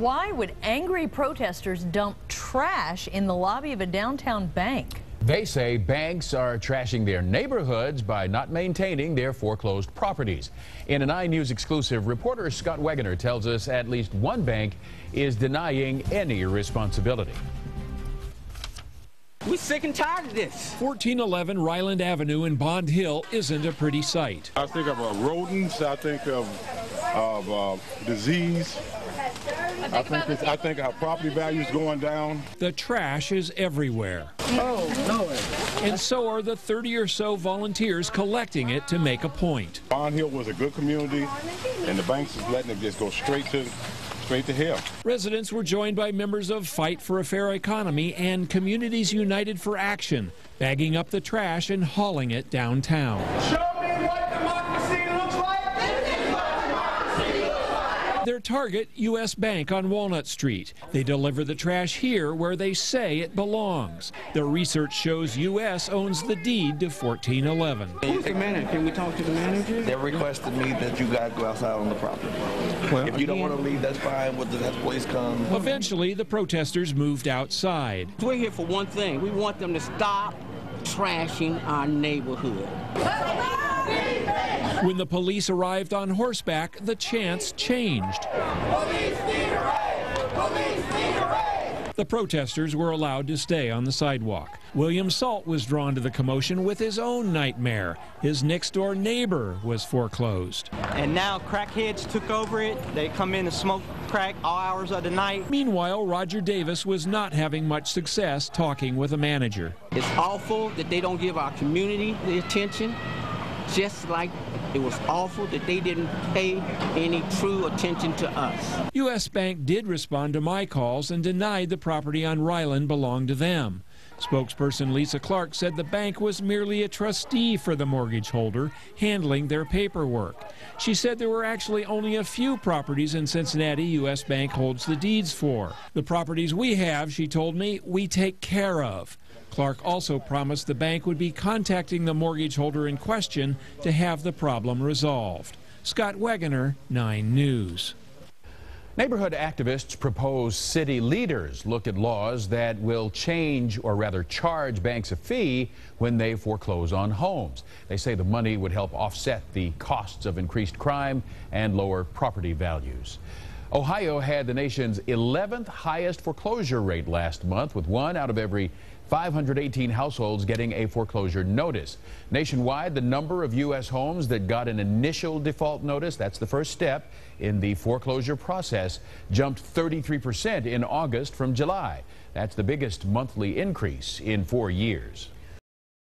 Why would angry protesters dump trash in the lobby of a downtown bank? They say banks are trashing their neighborhoods by not maintaining their foreclosed properties. In an iNews exclusive, reporter Scott Wegener tells us at least one bank is denying any responsibility. We're sick and tired of this. 1411 Ryland Avenue in Bond Hill isn't a pretty sight. I think of rodents, I think of disease. I think our property value is going down. The trash is everywhere. Oh, no. And so are the 30 or so volunteers collecting it to make a point. Bond Hill was a good community, and the banks is letting it just go straight to hell. Residents were joined by members of Fight for a Fair Economy and Communities United for Action, bagging up the trash and hauling it downtown. Show me what democracy looks like. This is what democracy looks like. Their target, U.S. Bank on Walnut Street. They deliver the trash here where they say it belongs. Their research shows U.S. owns the deed to 1411. Who's the manager? Can we talk to the manager? They requested me that you guys go outside on the property. Well, if you don't want to leave, that's fine. We'll just have police come. Eventually, the protesters moved outside. We're here for one thing. We want them to stop trashing our neighborhood. When the police arrived on horseback, the chants changed. Police need a raid! Police need a raid! The protesters were allowed to stay on the sidewalk. William Salt was drawn to the commotion with his own nightmare. His next-door neighbor was foreclosed. And now crackheads took over it. They come in and smoke crack all hours of the night. Meanwhile, Roger Davis was not having much success talking with a manager. It's awful that they don't give our community the attention, just like it was awful that they didn't pay any true attention to us. U.S. Bank did respond to my calls and denied the property on Ryland belonged to them. Spokesperson Lisa Clark said the bank was merely a trustee for the mortgage holder, handling their paperwork. She said there were actually only a few properties in Cincinnati U.S. Bank holds the deeds for. The properties we have, she told me, we take care of. Clark also promised the bank would be contacting the mortgage holder in question to have the problem resolved. Scott Wegener, 9 News. Neighborhood activists propose city leaders look at laws that will change, or rather charge banks a fee when they foreclose on homes. They say the money would help offset the costs of increased crime and lower property values. Ohio had the nation's 11th highest foreclosure rate last month, with 1 out of every 518 households getting a foreclosure notice. Nationwide, the number of U.S. homes that got an initial default notice, that's the first step in the foreclosure process, jumped 33% in August from July. That's the biggest monthly increase in 4 years.